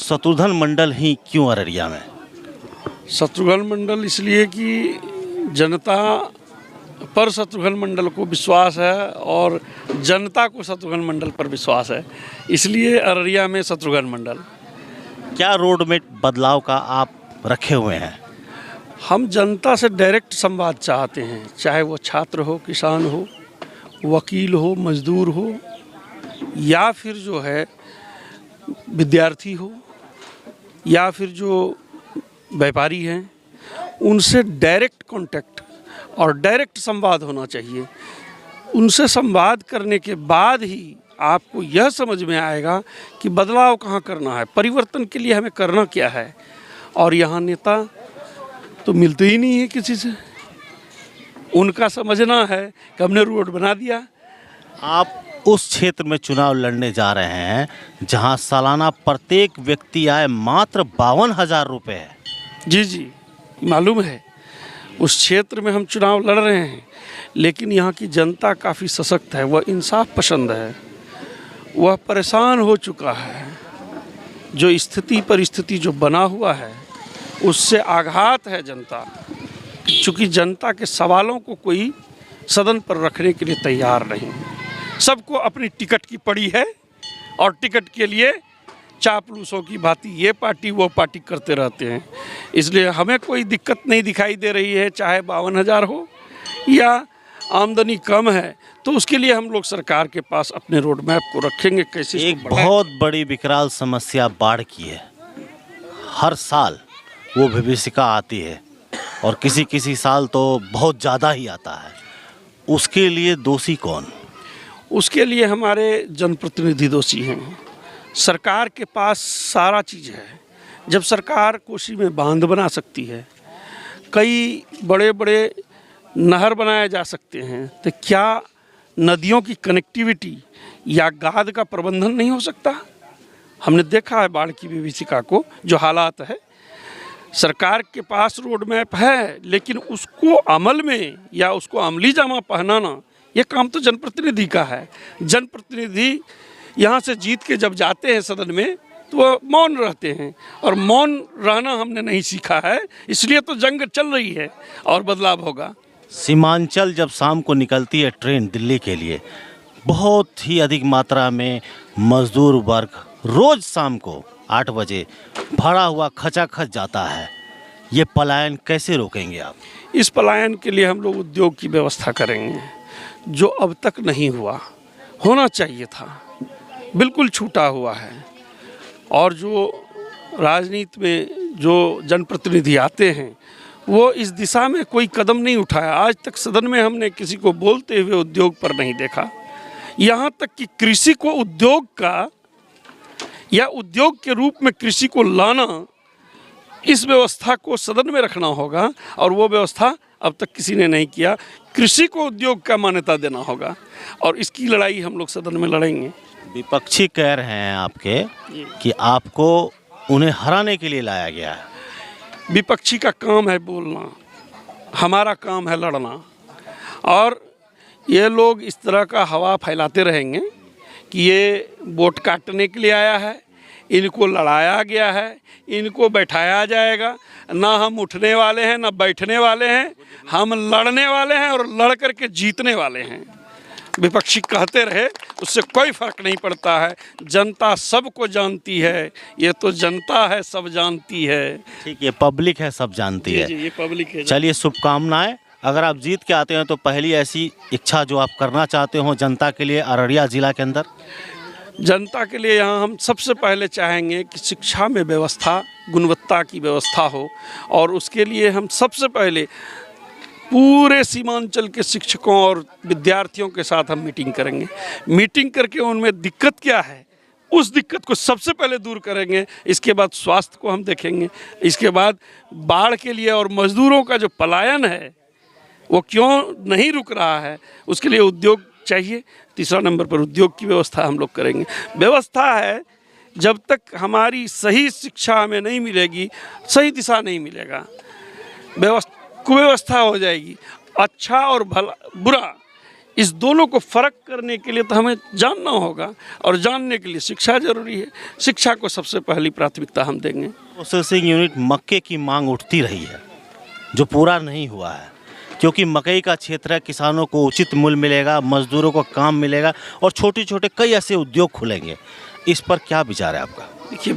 शत्रुघ्न मंडल ही क्यों अररिया में? शत्रुघ्न मंडल इसलिए कि जनता पर शत्रुघ्न मंडल को विश्वास है और जनता को शत्रुघ्न मंडल पर विश्वास है, इसलिए अररिया में शत्रुघ्न मंडल। क्या रोड में बदलाव का आप रखे हुए हैं? हम जनता से डायरेक्ट संवाद चाहते हैं, चाहे वो छात्र हो, किसान हो, वकील हो, मजदूर हो, या फिर जो है विद्यार्थी हो, या फिर जो व्यापारी हैं, उनसे डायरेक्ट कांटेक्ट और डायरेक्ट संवाद होना चाहिए। उनसे संवाद करने के बाद ही आपको यह समझ में आएगा कि बदलाव कहाँ करना है, परिवर्तन के लिए हमें करना क्या है। और यहाँ नेता तो मिलते ही नहीं है किसी से, उनका समझना है कि हमने रोड बना दिया। आप उस क्षेत्र में चुनाव लड़ने जा रहे हैं जहां सालाना प्रत्येक व्यक्ति आय मात्र 52,000 रुपये है। जी जी, मालूम है, उस क्षेत्र में हम चुनाव लड़ रहे हैं, लेकिन यहाँ की जनता काफ़ी सशक्त है, वह इंसाफ पसंद है, वह परेशान हो चुका है। जो स्थिति परिस्थिति जो बना हुआ है उससे आघात है जनता, चूँकि जनता के सवालों को कोई सदन पर रखने के लिए तैयार नहीं। सबको अपनी टिकट की पड़ी है और टिकट के लिए चापलूसों की भांति ये पार्टी वो पार्टी करते रहते हैं। इसलिए हमें कोई दिक्कत नहीं दिखाई दे रही है, चाहे 52,000 हो या आमदनी कम है, तो उसके लिए हम लोग सरकार के पास अपने रोड मैप को रखेंगे कैसे। एक बहुत बड़ी विकराल समस्या बाढ़ की है। हर साल वो विभीषिका आती है और किसी साल तो बहुत ज़्यादा ही आता है। उसके लिए दोषी कौन? उसके लिए हमारे जनप्रतिनिधि दोषी हैं। सरकार के पास सारा चीज़ है। जब सरकार कोसी में बांध बना सकती है, कई बड़े बड़े नहर बनाए जा सकते हैं, तो क्या नदियों की कनेक्टिविटी या गाद का प्रबंधन नहीं हो सकता? हमने देखा है बाढ़ की विभीषिका को, जो हालात है। सरकार के पास रोड मैप है, लेकिन उसको अमल में या उसको अमली जामा पहनाना, ये काम तो जनप्रतिनिधि का है। जनप्रतिनिधि यहाँ से जीत के जब जाते हैं सदन में तो वो मौन रहते हैं, और मौन रहना हमने नहीं सीखा है, इसलिए तो जंग चल रही है और बदलाव होगा। सीमांचल जब शाम को निकलती है ट्रेन दिल्ली के लिए, बहुत ही अधिक मात्रा में मजदूर वर्ग रोज शाम को 8 बजे भरा हुआ खचाखच जाता है। ये पलायन कैसे रोकेंगे आप? इस पलायन के लिए हम लोग उद्योग की व्यवस्था करेंगे, जो अब तक नहीं हुआ, होना चाहिए था, बिल्कुल छूटा हुआ है। और जो राजनीति में जो जनप्रतिनिधि आते हैं, वो इस दिशा में कोई कदम नहीं उठाया। आज तक सदन में हमने किसी को बोलते हुए उद्योग पर नहीं देखा। यहाँ तक कि कृषि को उद्योग का या उद्योग के रूप में कृषि को लाना, इस व्यवस्था को सदन में रखना होगा, और वो व्यवस्था अब तक किसी ने नहीं किया। कृषि को उद्योग का मान्यता देना होगा, और इसकी लड़ाई हम लोग सदन में लड़ेंगे। विपक्षी कह रहे हैं आपके कि आपको उन्हें हराने के लिए लाया गया है। विपक्षी का काम है बोलना, हमारा काम है लड़ना। और ये लोग इस तरह का हवा फैलाते रहेंगे कि ये वोट काटने के लिए आया है, इनको लड़ाया गया है, इनको बैठाया जाएगा। ना हम उठने वाले हैं, ना बैठने वाले हैं, हम लड़ने वाले हैं और लड़ कर के जीतने वाले हैं। विपक्षी कहते रहे, उससे कोई फर्क नहीं पड़ता है। जनता सबको जानती है, ये तो जनता है, सब जानती है। ठीक, ये पब्लिक है, सब जानती है। जी, ये पब्लिक है। चलिए, शुभकामनाएं। अगर आप जीत के आते हैं तो पहली ऐसी इच्छा जो आप करना चाहते हो जनता के लिए अररिया ज़िला के अंदर? जनता के लिए यहाँ हम सबसे पहले चाहेंगे कि शिक्षा में व्यवस्था, गुणवत्ता की व्यवस्था हो, और उसके लिए हम सबसे पहले पूरे सीमांचल के शिक्षकों और विद्यार्थियों के साथ हम मीटिंग करेंगे। मीटिंग करके उनमें दिक्कत क्या है, उस दिक्कत को सबसे पहले दूर करेंगे। इसके बाद स्वास्थ्य को हम देखेंगे। इसके बाद बाढ़ के लिए और मजदूरों का जो पलायन है वो क्यों नहीं रुक रहा है, उसके लिए उद्योग चाहिए। तीसरा नंबर पर उद्योग की व्यवस्था हम लोग करेंगे। व्यवस्था है, जब तक हमारी सही शिक्षा हमें नहीं मिलेगी, सही दिशा नहीं मिलेगा, कुव्यवस्था हो जाएगी। अच्छा और भला बुरा इस दोनों को फ़र्क करने के लिए तो हमें जानना होगा, और जानने के लिए शिक्षा जरूरी है। शिक्षा को सबसे पहली प्राथमिकता हम देंगे। प्रोसेसिंग यूनिट मक्के की मांग उठती रही है, जो पूरा नहीं हुआ है, क्योंकि मकई का क्षेत्र है, किसानों को उचित मूल्य मिलेगा, मजदूरों को काम मिलेगा और छोटे छोटे कई ऐसे उद्योग खुलेंगे। इस पर क्या विचार है आपका? देखिए,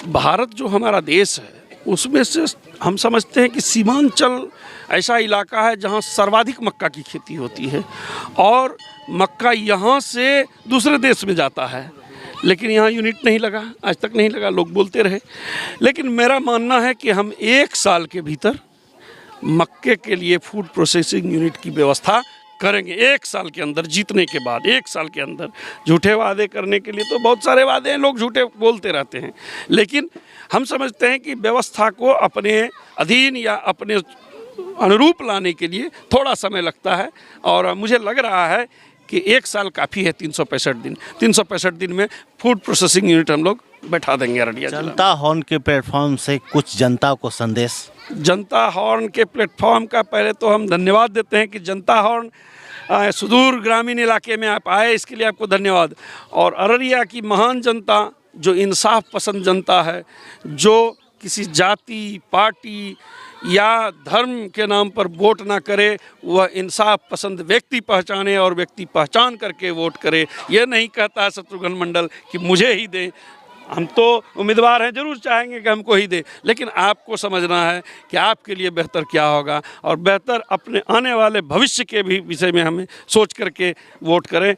भारत जो हमारा देश है, उसमें से हम समझते हैं कि सीमांचल ऐसा इलाका है जहाँ सर्वाधिक मक्का की खेती होती है, और मक्का यहाँ से दूसरे देश में जाता है, लेकिन यहाँ यूनिट नहीं लगा, आज तक नहीं लगा, लोग बोलते रहे। लेकिन मेरा मानना है कि हम 1 साल के भीतर मक्के के लिए फूड प्रोसेसिंग यूनिट की व्यवस्था करेंगे। 1 साल के अंदर, जीतने के बाद 1 साल के अंदर। झूठे वादे करने के लिए तो बहुत सारे वादे हैं, लोग झूठे बोलते रहते हैं, लेकिन हम समझते हैं कि व्यवस्था को अपने अधीन या अपने अनुरूप लाने के लिए थोड़ा समय लगता है, और मुझे लग रहा है कि 1 साल काफ़ी है। 365 दिन, 365 दिन में फूड प्रोसेसिंग यूनिट हम लोग बैठा देंगे अररिया जिला में। जनता हॉर्न के प्लेटफॉर्म से कुछ जनता को संदेश? जनता हॉर्न के प्लेटफॉर्म का पहले तो हम धन्यवाद देते हैं कि जनता हॉर्न सुदूर ग्रामीण इलाके में आप आए, इसके लिए आपको धन्यवाद। और अररिया की महान जनता, जो इंसाफ पसंद जनता है, जो किसी जाति, पार्टी या धर्म के नाम पर वोट ना करे, वह इंसाफ पसंद व्यक्ति पहचाने और व्यक्ति पहचान करके वोट करे। यह नहीं कहता शत्रुघ्न मंडल कि मुझे ही दें। हम तो उम्मीदवार हैं, जरूर चाहेंगे कि हमको ही दे, लेकिन आपको समझना है कि आपके लिए बेहतर क्या होगा, और बेहतर अपने आने वाले भविष्य के भी विषय में हमें सोच करके वोट करें।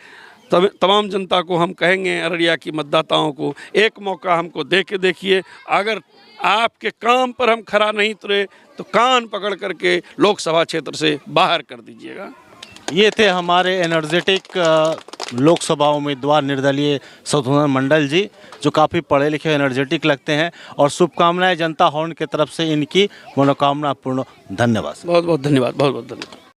तमाम जनता को हम कहेंगे, अररिया की मतदाताओं को, एक मौका हमको दे के देखिए। अगर आपके काम पर हम खरा नहीं उतरे तो कान पकड़ करके लोकसभा क्षेत्र से बाहर कर दीजिएगा। ये थे हमारे एनर्जेटिक लोकसभा उम्मीदवार निर्दलीय शत्रुघ्न मंडल जी, जो काफ़ी पढ़े लिखे एनर्जेटिक लगते हैं, और शुभकामनाएं जनता हॉर्न की तरफ से इनकी मनोकामना पूर्ण। धन्यवाद। बहुत बहुत धन्यवाद, बहुत बहुत धन्यवाद।